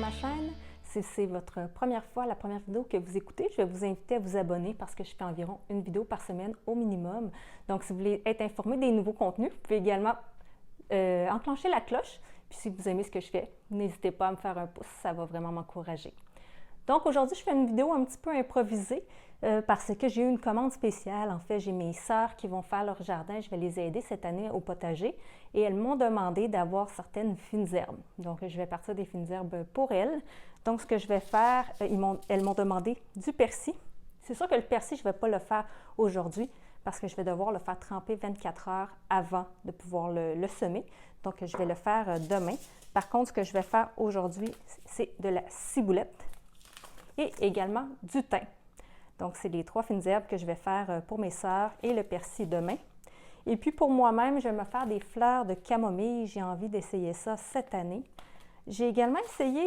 ma chaîne. Si c'est votre première fois, la première vidéo que vous écoutez, je vais vous inviter à vous abonner parce que je fais environ une vidéo par semaine au minimum. Donc, si vous voulez être informé des nouveaux contenus, vous pouvez également enclencher la cloche. Puis si vous aimez ce que je fais, n'hésitez pas à me faire un pouce, ça va vraiment m'encourager. Donc aujourd'hui, je fais une vidéo un petit peu improvisée parce que j'ai eu une commande spéciale. En fait, j'ai mes sœurs qui vont faire leur jardin. Je vais les aider cette année au potager et elles m'ont demandé d'avoir certaines fines herbes. Donc, je vais partir des fines herbes pour elles. Donc, ce que je vais faire, elles m'ont demandé du persil. C'est sûr que le persil, je ne vais pas le faire aujourd'hui parce que je vais devoir le faire tremper 24 heures avant de pouvoir le semer. Donc, je vais le faire demain. Par contre, ce que je vais faire aujourd'hui, c'est de la ciboulette et également du thym. Donc, c'est les 3 fines herbes que je vais faire pour mes sœurs et le persil demain. Et puis, pour moi-même, je vais me faire des fleurs de camomille. J'ai envie d'essayer ça cette année. J'ai également essayé,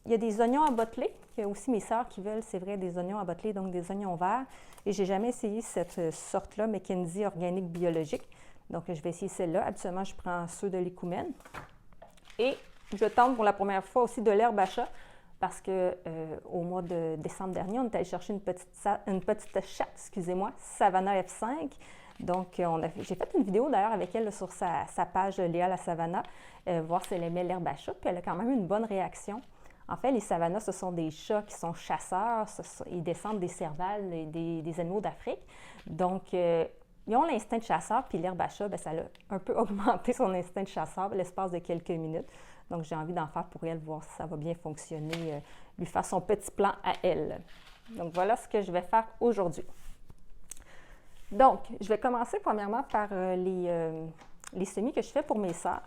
il y a des oignons à botteler. Il y a aussi mes sœurs qui veulent, c'est vrai, des oignons à botteler, donc des oignons verts. Et je n'ai jamais essayé cette sorte-là, McKenzie organique biologique. Donc, je vais essayer celle-là. Habituellement, je prends ceux de l'Écoumène. Et je tente pour la première fois aussi de l'herbe à chat parce qu'au mois de décembre dernier, on est allé chercher une petite chatte, excusez-moi, Savannah F5. Donc, j'ai fait une vidéo d'ailleurs avec elle là, sur sa page Léa la Savannah, voir si elle aimait l'herbe à chat, puis elle a quand même eu une bonne réaction. En fait, les Savannahs, ce sont des chats qui sont chasseurs, ils descendent des cervales et des animaux d'Afrique. Donc, ils ont l'instinct de chasseur, puis l'herbe à chat, bien, ça a un peu augmenté son instinct de chasseur l'espace de quelques minutes. Donc, j'ai envie d'en faire pour elle, voir si ça va bien fonctionner, lui faire son petit plan à elle. Donc, voilà ce que je vais faire aujourd'hui. Donc, je vais commencer premièrement par les semis que je fais pour mes sœurs.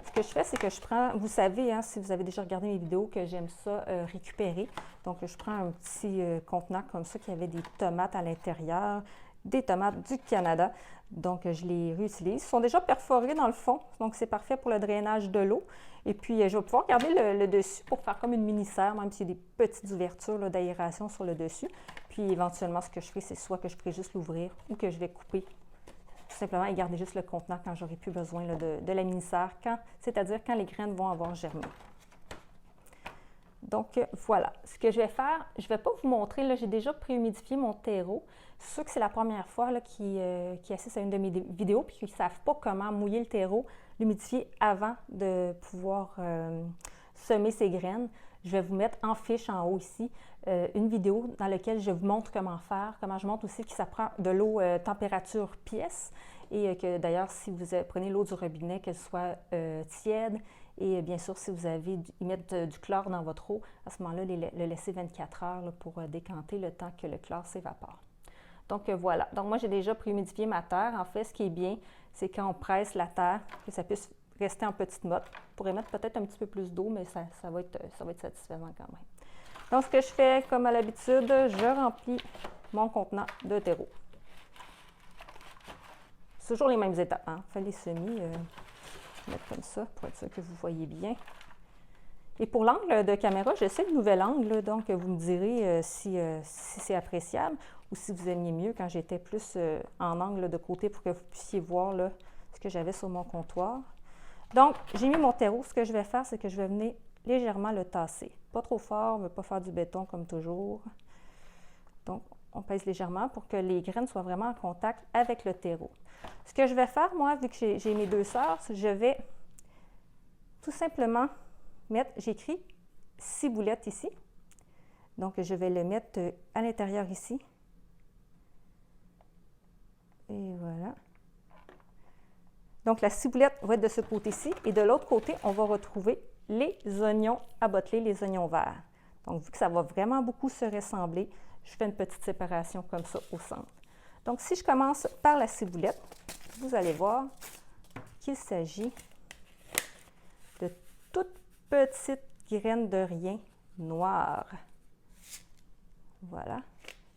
Ce que je fais, c'est que je prends, vous savez, hein, si vous avez déjà regardé mes vidéos, que j'aime ça récupérer. Donc, je prends un petit contenant comme ça qui avait des tomates à l'intérieur, des tomates du Canada. Donc, je les réutilise. Ils sont déjà perforés dans le fond, donc c'est parfait pour le drainage de l'eau. Et puis, je vais pouvoir garder le dessus pour faire comme une mini-serre, même s'il y a des petites ouvertures d'aération sur le dessus. Puis, éventuellement, ce que je fais, c'est soit que je pourrais juste l'ouvrir ou que je vais couper tout simplement et garder juste le contenant quand j'aurai plus besoin là, de la mini-serre, c'est-à-dire quand les graines vont avoir germé. Donc, voilà. Ce que je vais faire, je ne vais pas vous montrer, là, j'ai déjà préhumidifié mon terreau. Ceux que c'est la première fois là, qui assistent à une de mes vidéos et qui ne savent pas comment mouiller le terreau, l'humidifier avant de pouvoir semer ses graines, je vais vous mettre en fiche en haut ici une vidéo dans laquelle je vous montre comment faire, comment je montre aussi que ça prend de l'eau température pièce et que d'ailleurs, si vous prenez l'eau du robinet, qu'elle soit tiède. Et bien sûr, si vous avez mettre du chlore dans votre eau, à ce moment-là, le laisser 24 heures là, pour décanter le temps que le chlore s'évapore. Donc voilà. Donc moi, j'ai déjà préhumidifié ma terre. En fait, ce qui est bien, c'est quand on presse la terre, que ça puisse rester en petite motte. On pourrait mettre peut-être un petit peu plus d'eau, mais ça va être satisfaisant quand même. Donc, ce que je fais, comme à l'habitude, je remplis mon contenant de terreau. C'est toujours les mêmes étapes. Hein? Fait les semis. Mettre comme ça pour être sûr que vous voyez bien. Et pour l'angle de caméra, j'essaie le nouvel angle, donc vous me direz si c'est appréciable ou si vous aimiez mieux quand j'étais plus en angle de côté pour que vous puissiez voir là, ce que j'avais sur mon comptoir. Donc, j'ai mis mon terreau. Ce que je vais faire, c'est que je vais venir légèrement le tasser. Pas trop fort, ne pas faire du béton comme toujours. Donc, on pèse légèrement pour que les graines soient vraiment en contact avec le terreau. Ce que je vais faire, moi, vu que j'ai mes 2 sœurs, je vais tout simplement mettre, j'écris ciboulette ici. Donc, je vais le mettre à l'intérieur ici. Et voilà. Donc, la ciboulette va être de ce côté-ci. Et de l'autre côté, on va retrouver les oignons à botteler, les oignons verts. Donc, vu que ça va vraiment beaucoup se ressembler, je fais une petite séparation comme ça au centre. Donc, si je commence par la ciboulette, vous allez voir qu'il s'agit de toutes petites graines de rien noires. Voilà.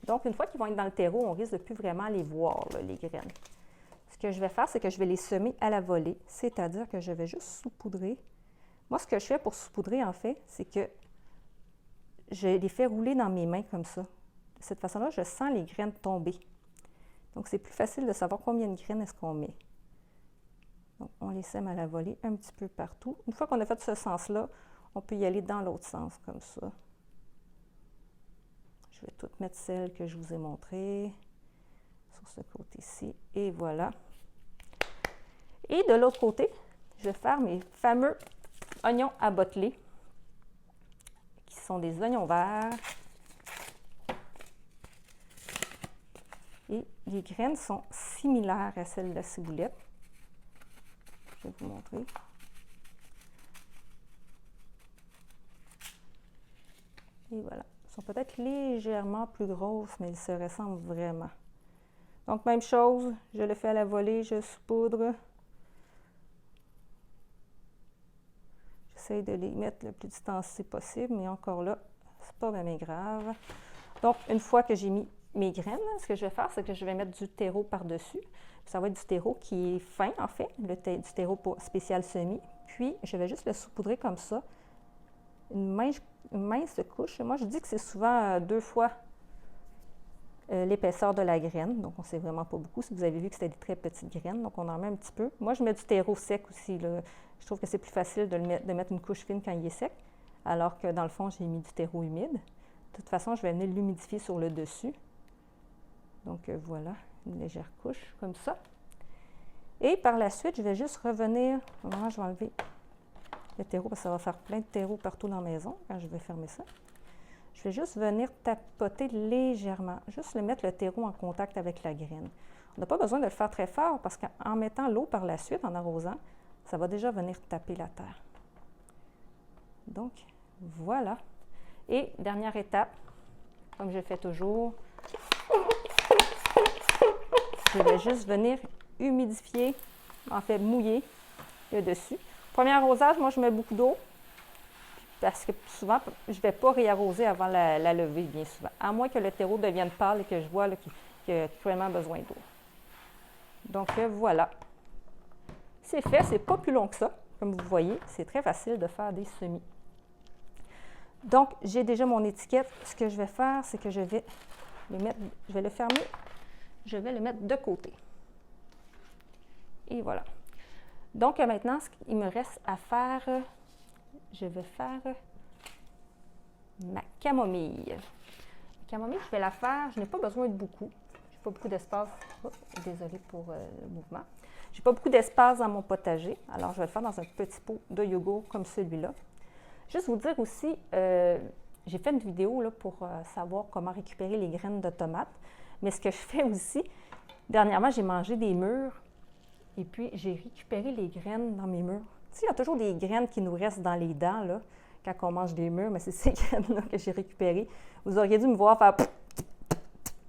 Donc, une fois qu'ils vont être dans le terreau, on risque de plus vraiment les voir, là, les graines. Ce que je vais faire, c'est que je vais les semer à la volée, c'est-à-dire que je vais juste saupoudrer. Moi, ce que je fais pour saupoudrer, en fait, c'est que je les fais rouler dans mes mains comme ça. De cette façon-là, je sens les graines tomber. Donc, c'est plus facile de savoir combien de graines est-ce qu'on met. Donc, on les sème à la volée un petit peu partout. Une fois qu'on a fait ce sens-là, On peut y aller dans l'autre sens, comme ça. Je vais tout mettre celle que je vous ai montrée sur ce côté-ci. Et voilà. Et de l'autre côté, je vais faire mes fameux oignons à botteler, qui sont des oignons verts. Et les graines sont similaires à celles de la ciboulette. Je vais vous montrer. Et voilà. Elles sont peut-être légèrement plus grosses, mais elles se ressemblent vraiment. Donc, même chose, je le fais à la volée, je saupoudre. J'essaie de les mettre le plus distancié possible, mais encore là, c'est pas vraiment grave. Donc, une fois que j'ai mis mes graines, ce que je vais faire, c'est que je vais mettre du terreau par-dessus. Ça va être du terreau qui est fin, en fait, du terreau spécial semis. Puis, je vais juste le saupoudrer comme ça. Une mince couche. Moi, je dis que c'est souvent 2 fois l'épaisseur de la graine. Donc, on ne sait vraiment pas beaucoup. Si vous avez vu que c'était des très petites graines, donc on en met un petit peu. Moi, je mets du terreau sec aussi, là. Je trouve que c'est plus facile de mettre une couche fine quand il est sec, alors que dans le fond, j'ai mis du terreau humide. De toute façon, je vais venir l'humidifier sur le dessus. Donc, voilà, une légère couche comme ça. Et par la suite, je vais juste revenir. Au moment où je vais enlever le terreau, parce que ça va faire plein de terreau partout dans la maison quand je vais fermer ça. Je vais juste venir tapoter légèrement, juste mettre le terreau en contact avec la graine. On n'a pas besoin de le faire très fort parce qu'en mettant l'eau par la suite, en arrosant, ça va déjà venir taper la terre. Donc, voilà. Et dernière étape, comme je fais toujours, je vais juste venir humidifier, en fait mouiller le dessus. Premier arrosage, moi je mets beaucoup d'eau parce que souvent, je ne vais pas réarroser avant la levée, bien souvent. À moins que le terreau devienne pâle et que je vois qu'il a cruellement besoin d'eau. Donc voilà. C'est fait, c'est pas plus long que ça. Comme vous voyez, c'est très facile de faire des semis. Donc, j'ai déjà mon étiquette. Ce que je vais faire, c'est que je vais le fermer. Je vais le mettre de côté. Et voilà. Donc, maintenant, ce qu'il me reste à faire, je vais faire ma camomille. La camomille, je vais la faire, je n'ai pas besoin de beaucoup. Je n'ai pas beaucoup d'espace. Oh, désolée pour le mouvement. Je n'ai pas beaucoup d'espace dans mon potager, alors je vais le faire dans un petit pot de yogourt comme celui-là. Juste vous dire aussi, j'ai fait une vidéo là, pour savoir comment récupérer les graines de tomates. Mais ce que je fais aussi, dernièrement, j'ai mangé des mûres et puis j'ai récupéré les graines dans mes mûres. Tu sais, il y a toujours des graines qui nous restent dans les dents là, quand on mange des mûres, mais c'est ces graines-là que j'ai récupérées. Vous auriez dû me voir faire...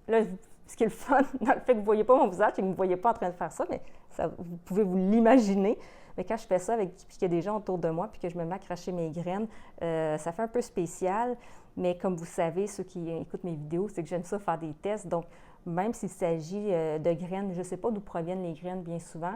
Là, ce qui est le fun, dans le fait que vous ne voyez pas mon visage et que vous ne me voyez pas en train de faire ça, mais ça, vous pouvez vous l'imaginer. Mais quand je fais ça, puis qu'il y a des gens autour de moi, puis que je me mets à cracher mes graines, ça fait un peu spécial. Mais comme vous savez, ceux qui écoutent mes vidéos, c'est que j'aime ça faire des tests. Donc, même s'il s'agit de graines, je ne sais pas d'où proviennent les graines bien souvent.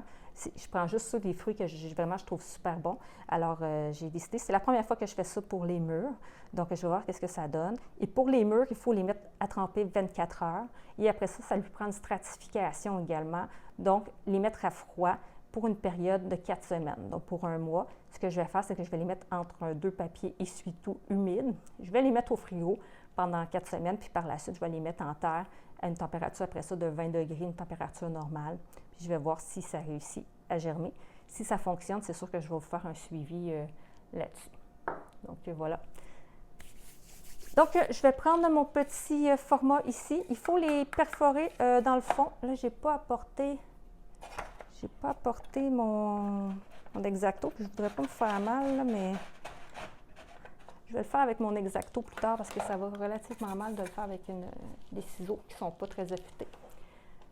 Je prends juste ça, des fruits que je trouve super bons. Alors, j'ai décidé, c'est la première fois que je fais ça pour les mûres. Donc, je vais voir qu'est-ce que ça donne. Et pour les mûres, il faut les mettre à tremper 24 heures. Et après ça, ça lui prend une stratification également. Donc, les mettre à froid pour une période de 4 semaines. Donc, pour un mois, ce que je vais faire, c'est que je vais les mettre entre 2 papiers essuie-tout humides. Je vais les mettre au frigo pendant 4 semaines, puis par la suite, je vais les mettre en terre à une température après ça de 20 degrés, une température normale. Puis je vais voir si ça réussit à germer. Si ça fonctionne, c'est sûr que je vais vous faire un suivi là-dessus. Donc, voilà. Donc, je vais prendre mon petit format ici. Il faut les perforer dans le fond. Là, je n'ai pas apporté mon X-Acto. Je ne voudrais pas me faire mal, là, mais je vais le faire avec mon X-Acto plus tard parce que ça va relativement mal de le faire avec des ciseaux qui ne sont pas très affûtés.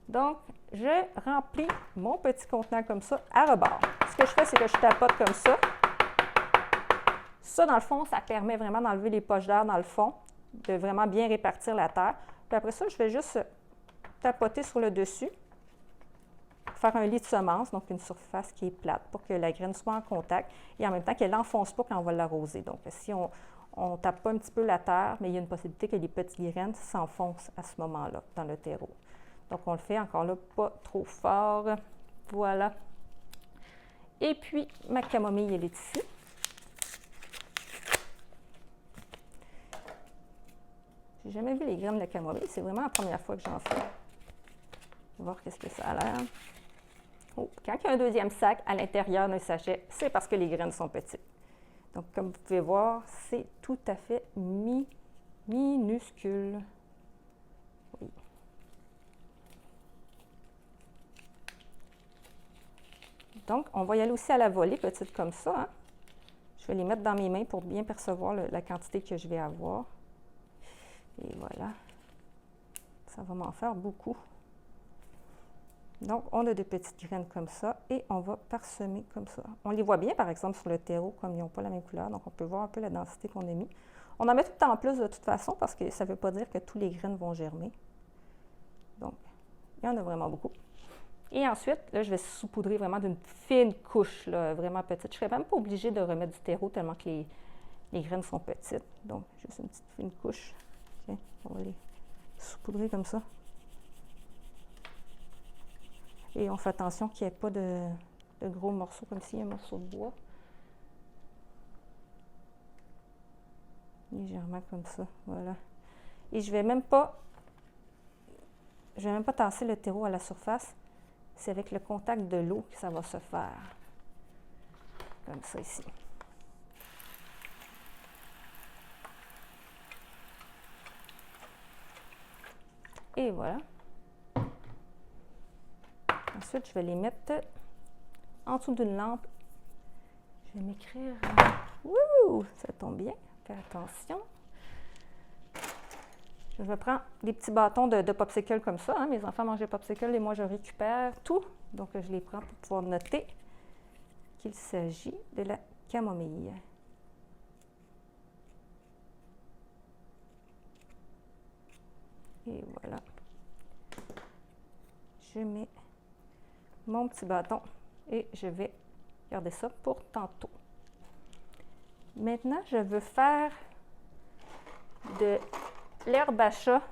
Donc, je remplis mon petit contenant comme ça à rebord. Ce que je fais, c'est que je tapote comme ça. Ça, dans le fond, ça permet vraiment d'enlever les poches d'air dans le fond, de vraiment bien répartir la terre. Puis après ça, je vais juste tapoter sur le dessus, faire un lit de semences, donc une surface qui est plate pour que la graine soit en contact et en même temps qu'elle n'enfonce pas quand on va l'arroser. Donc, si on ne tape pas un petit peu la terre, mais il y a une possibilité que les petites graines s'enfoncent à ce moment-là dans le terreau. Donc, on le fait encore là, pas trop fort. Voilà. Et puis, ma camomille, elle est ici. J'ai jamais vu les graines de camomille. C'est vraiment la première fois que j'en fais. On va voir qu'est-ce que ça a l'air. Oh, quand il y a un deuxième sac à l'intérieur d'un sachet, c'est parce que les graines sont petites. Donc, comme vous pouvez voir, c'est tout à fait minuscule. Oui. Donc, on va y aller aussi à la volée, petites comme ça. Hein? Je vais les mettre dans mes mains pour bien percevoir la quantité que je vais avoir. Et voilà. Ça va m'en faire beaucoup. Donc, on a des petites graines comme ça et on va parsemer comme ça. On les voit bien, par exemple, sur le terreau, comme ils n'ont pas la même couleur. Donc, on peut voir un peu la densité qu'on a mis. On en met tout le temps en plus de toute façon parce que ça ne veut pas dire que tous les graines vont germer. Donc, il y en a vraiment beaucoup. Et ensuite, là, je vais saupoudrer vraiment d'une fine couche, là, vraiment petite. Je ne serais même pas obligée de remettre du terreau tellement que les graines sont petites. Donc, juste une petite fine couche. Okay. On va les saupoudrer comme ça. Et on fait attention qu'il n'y ait pas de gros morceaux, comme s'il y a un morceau de bois. Légèrement comme ça, voilà. Et je ne vais même pas tasser le terreau à la surface. C'est avec le contact de l'eau que ça va se faire. Comme ça ici. Et voilà. Ensuite, je vais les mettre en dessous d'une lampe. Je vais m'écrire. Wouh! Ça tombe bien. Fais attention. Je vais prendre des petits bâtons de popsicle comme ça. Hein. Mes enfants mangent des popsicles et moi, je récupère tout. Donc, je les prends pour pouvoir noter qu'il s'agit de la camomille. Et voilà. Je mets mon petit bâton et je vais garder ça pour tantôt. Maintenant, je veux faire de l'herbe à chat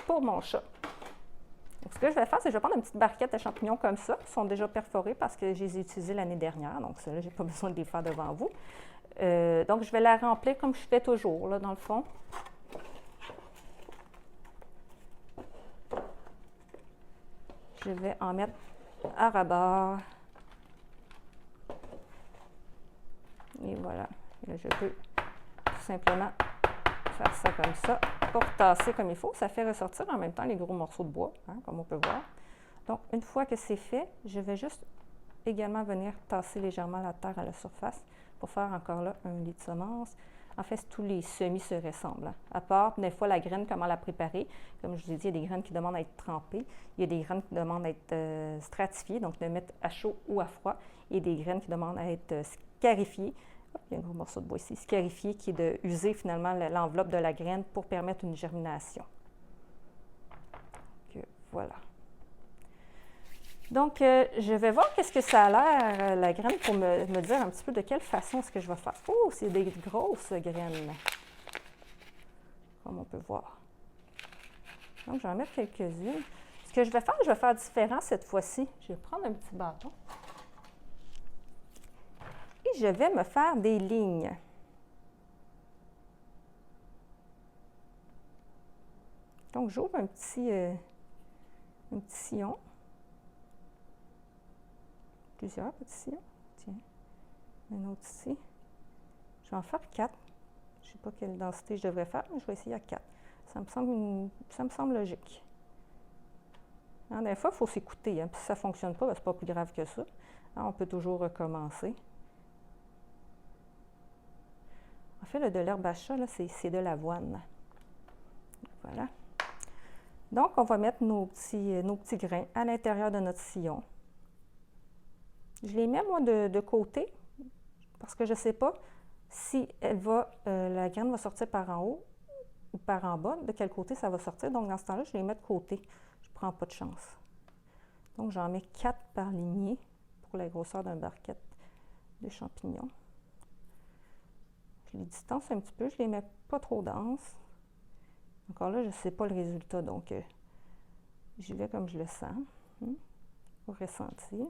pour mon chat. Donc, ce que je vais faire, c'est que je vais prendre une petite barquette de champignons comme ça. Ils sont déjà perforés parce que je les ai utilisés l'année dernière. Donc, ceux-là, je n'ai pas besoin de les faire devant vous. Donc, je vais la remplir comme je fais toujours, là, dans le fond. Je vais en mettre à ras-bord. Et voilà. Et là, je peux tout simplement faire ça comme ça pour tasser comme il faut. Ça fait ressortir en même temps les gros morceaux de bois, hein, comme on peut voir. Donc, une fois que c'est fait, je vais juste également venir tasser légèrement la terre à la surface pour faire encore là un lit de semences. En fait, tous les semis se ressemblent. Hein. À part, des fois, la graine, comment la préparer. Comme je vous ai dit, il y a des graines qui demandent à être trempées. Il y a des graines qui demandent à être stratifiées, donc de mettre à chaud ou à froid. Il y a des graines qui demandent à être scarifiées. Hop, il y a un gros morceau de bois ici. Scarifié, qui est de user finalement l'enveloppe de la graine pour permettre une germination. Donc, voilà. Donc, je vais voir qu'est-ce que ça a l'air, la graine, pour me dire un petit peu de quelle façon est-ce que je vais faire. Oh, c'est des grosses graines, comme on peut voir. Donc, je vais en mettre quelques-unes. Ce que je vais faire différent cette fois-ci. Je vais prendre un petit bâton. Et je vais me faire des lignes. Donc, j'ouvre un petit sillon. Plusieurs petits sillons. Tiens, un autre ici. Je vais en faire 4. Je ne sais pas quelle densité je devrais faire, mais je vais essayer à 4. Ça me semble logique. Hein, des fois, il faut s'écouter. Hein, puis si ça ne fonctionne pas, ce n'est pas plus grave que ça. Hein, on peut toujours recommencer. En fait, de l'herbe à chat, c'est de l'avoine. Voilà. Donc, on va mettre nos petits grains à l'intérieur de notre sillon. Je les mets, moi, de côté, parce que je ne sais pas si la graine va sortir par en haut ou par en bas, de quel côté ça va sortir. Donc, dans ce temps-là, je les mets de côté. Je ne prends pas de chance. Donc, j'en mets 4 par lignée pour la grosseur d'un barquette de champignons. Je les distance un petit peu, je ne les mets pas trop denses. Encore là, je ne sais pas le résultat, donc j'y vais comme je le sens, au ressenti.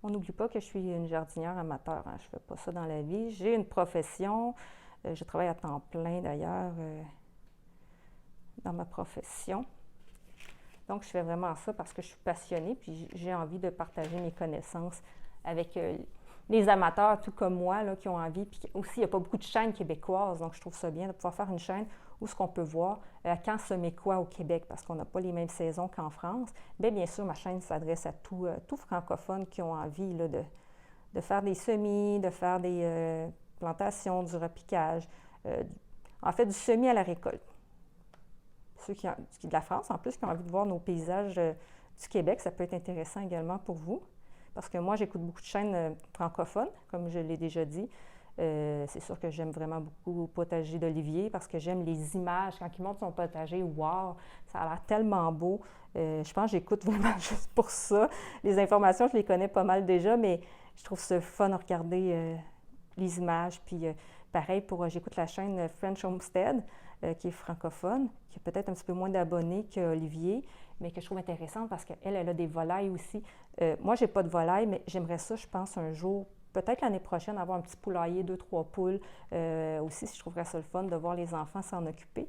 On n'oublie pas que je suis une jardinière amateur, hein. Je ne fais pas ça dans la vie. J'ai une profession. Je travaille à temps plein d'ailleurs dans ma profession. Donc, je fais vraiment ça parce que je suis passionnée puis j'ai envie de partager mes connaissances avec les amateurs, tout comme moi, là, qui ont envie. Puis aussi, il n'y a pas beaucoup de chaînes québécoises, donc je trouve ça bien de pouvoir faire une chaîne où ce qu'on peut voir quand semer quoi au Québec, parce qu'on n'a pas les mêmes saisons qu'en France. Bien sûr, ma chaîne s'adresse à tous francophones qui ont envie là, de faire des semis, de faire des plantations, du repiquage, en fait, du semis à la récolte. Ceux qui de la France, en plus, qui ont envie de voir nos paysages du Québec, ça peut être intéressant également pour vous. Parce que moi, j'écoute beaucoup de chaînes francophones, comme je l'ai déjà dit. C'est sûr que j'aime vraiment beaucoup le potager d'Olivier parce que j'aime les images. Quand il montre son potager, wow, ça a l'air tellement beau. Je pense que j'écoute vraiment juste pour ça. Les informations, je les connais pas mal déjà, mais je trouve ça fun à regarder les images. Puis pareil, j'écoute la chaîne French Homestead, qui est francophone, qui a peut-être un petit peu moins d'abonnés qu'Olivier, mais que je trouve intéressante parce qu'elle a des volailles aussi. Moi, je n'ai pas de volailles, mais j'aimerais ça, je pense, un jour, peut-être l'année prochaine, avoir un petit poulailler, 2-3 poules. Aussi, je trouverais ça le fun de voir les enfants s'en occuper.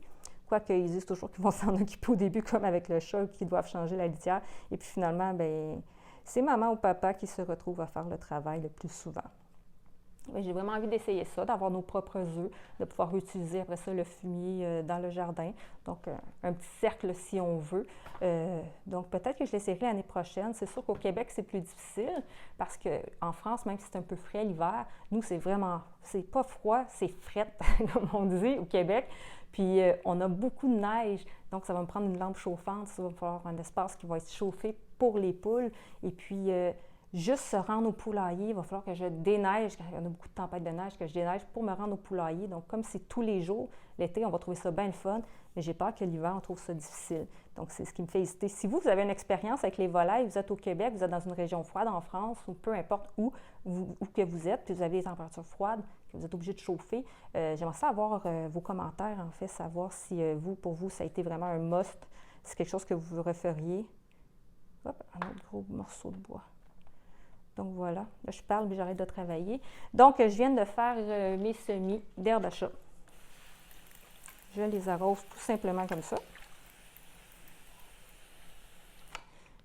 Quoique, ils disent toujours qu'ils vont s'en occuper au début, comme avec le chat, qu'ils doivent changer la litière. Et puis finalement, bien, c'est maman ou papa qui se retrouvent à faire le travail le plus souvent. J'ai vraiment envie d'essayer ça, d'avoir nos propres œufs, de pouvoir utiliser après ça le fumier dans le jardin. Donc, un petit cercle si on veut. Donc, peut-être que je l'essaierai l'année prochaine. C'est sûr qu'au Québec, c'est plus difficile parce qu'en France, même si c'est un peu frais l'hiver, nous, c'est pas froid, c'est fret, comme on dit au Québec. Puis, on a beaucoup de neige. Donc, ça va me prendre une lampe chauffante. Ça va me falloir un espace qui va être chauffé pour les poules. Et puis, juste se rendre au poulailler, il va falloir que je déneige, quand il y a beaucoup de tempêtes de neige, que je déneige pour me rendre au poulailler. Donc, comme c'est tous les jours, l'été, on va trouver ça bien le fun, mais j'ai peur que l'hiver, on trouve ça difficile. Donc, c'est ce qui me fait hésiter. Si vous avez une expérience avec les volailles, vous êtes au Québec, vous êtes dans une région froide en France, ou peu importe où que vous êtes, puis vous avez des températures froides, que vous êtes obligé de chauffer, j'aimerais ça avoir vos commentaires, en fait, savoir si pour vous, ça a été vraiment un must, c'est quelque chose que vous referiez. Hop, un autre gros morceau de bois. Donc voilà, là, je parle, mais j'arrête de travailler. Donc, je viens de faire mes semis d'herbe à chat. Je les arrose tout simplement comme ça.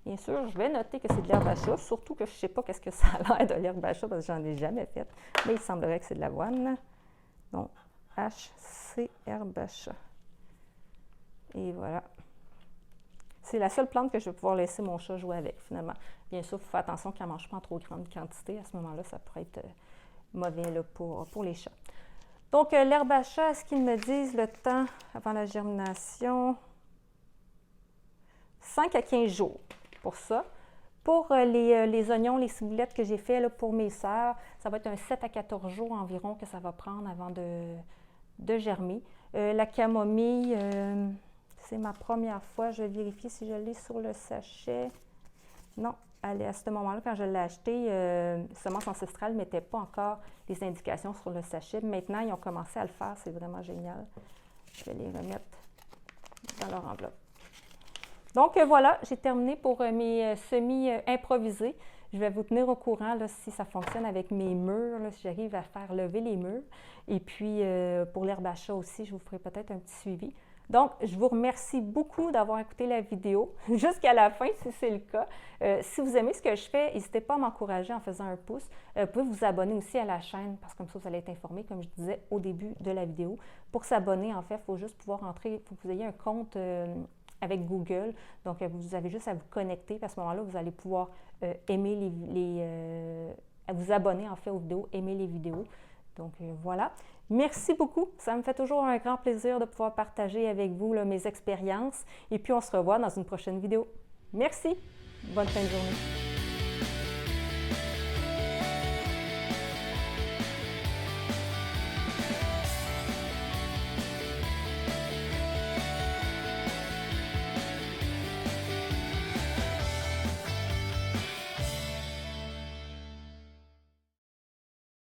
Bien sûr, je vais noter que c'est de l'herbe à chat, surtout que je ne sais pas qu'est-ce que ça a l'air de l'herbe à chat parce que j'en ai jamais fait. Mais il semblerait que c'est de l'avoine. Donc, HC herbe à chat. Et voilà. C'est la seule plante que je vais pouvoir laisser mon chat jouer avec, finalement. Bien sûr, il faut faire attention qu'elle ne mange pas en trop grande quantité. À ce moment-là, ça pourrait être mauvais là, pour les chats. Donc, l'herbe à chat, est-ce qu'ils me disent le temps avant la germination? 5 à 15 jours pour ça. Pour les oignons, les ciboulettes que j'ai fait là, pour mes sœurs, ça va être un 7 à 14 jours environ que ça va prendre avant de germer. La camomille... c'est ma première fois. Je vais vérifier si je l'ai sur le sachet. Non, à ce moment-là, quand je l'ai acheté, Semences Ancestrales ne mettait pas encore les indications sur le sachet. Maintenant, ils ont commencé à le faire. C'est vraiment génial. Je vais les remettre dans leur enveloppe. Donc, voilà, j'ai terminé pour mes semis improvisés. Je vais vous tenir au courant là, si ça fonctionne avec mes murs, là, si j'arrive à faire lever les murs. Et puis, pour l'herbe à chat aussi, je vous ferai peut-être un petit suivi. Donc, je vous remercie beaucoup d'avoir écouté la vidéo jusqu'à la fin, si c'est le cas. Si vous aimez ce que je fais, n'hésitez pas à m'encourager en faisant un pouce. Vous pouvez vous abonner aussi à la chaîne, parce que comme ça, vous allez être informé, comme je disais au début de la vidéo. Pour s'abonner, en fait, il faut juste pouvoir entrer, il faut que vous ayez un compte avec Google. Donc, vous avez juste à vous connecter. À ce moment-là, vous allez pouvoir aimer vous abonner, en fait, aux vidéos, aimer les vidéos. Donc, voilà. Merci beaucoup. Ça me fait toujours un grand plaisir de pouvoir partager avec vous là, mes expériences. Et puis, on se revoit dans une prochaine vidéo. Merci. Bonne fin de journée.